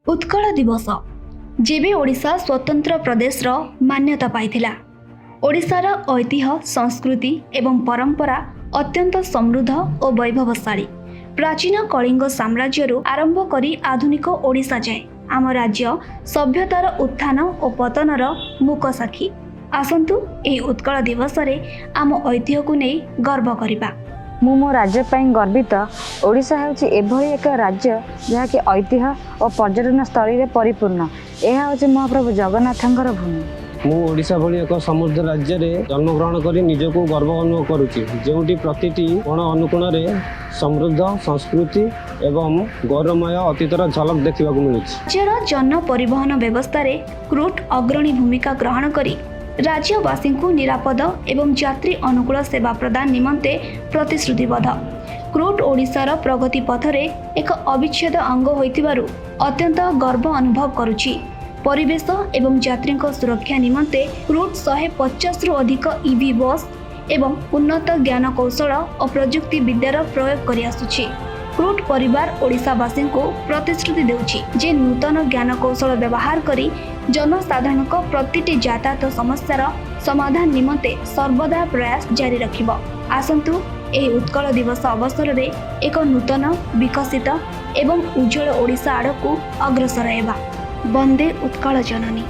उत्कल दिवस जेबे ओडिशा स्वतंत्र प्रदेश रो मान्यता पाइथिला। ओडिशार ऐतिह्य संस्कृति एवं परंपरा अत्यंत समृद्ध और वैभवशाली। प्राचीन कलिंग साम्राज्य आरंभ करी आधुनिक ओडिशा जाए आम राज्य सभ्यतार उत्थान और पतनर मूक साक्षी। आसंतु एही उत्कल दिवस रे आम ऐतिह्य को नहीं गर्व करिबा। मु मो राज्य ପାଇଁ गर्वित। ओडिशा ହେଉଛି एभଳି एक राज्य जहाँकि ऐतिह्य और पर्यटन स्थली रे परिपूर्ण। यह ହେଉଛି महाप्रभु जगन्नाथଙ୍କର भूमि। मु ओडिशा भली एक समृद्ध राज्य रे जन्मग्रहण करी निजको गर्व अनुभव करुछि, जेउटी प्रतिटी कोण अनुकोण रे समृद्ध संस्कृति एवं गौरवमय अतीतर झलक देखिबाकू मिलुछि। राज्यर जन परिवहन व्यवस्था रे क्रूट अग्रणी भूमिका ग्रहण करी राज्यवासी को निरापद एवं यात्री अनुकूल सेवा प्रदान निमंते प्रतिश्रुतिबद्ध। क्रूट ओडिशार प्रगति पथरे एक अविच्छेद अंग होइतिबारु अत्यंत गर्व अनुभव करुछि। परिवेश एवं यात्री सुरक्षा निमंते क्रूट 150 रु अधिक ईवी बस एवं उन्नत ज्ञान कौशल और प्रजुक्ति विद्यार प्रयोग करि आसुछि। क्रूट परिवार ओडिशावासी को प्रतिश्रुति देउछि जे नूतन ज्ञान कौशल व्यवहार करी जनसाधारण प्रतिटी यातायात समस्यार समाधान निमंते सर्वदा प्रयास जारी रखिब। आसंतु एही उत्कल दिवस अवसर रे एक नूतन विकसित एवं उज्जवल ओडिशा आड़ को अग्रसर हेबा। वंदे उत्कल जननी।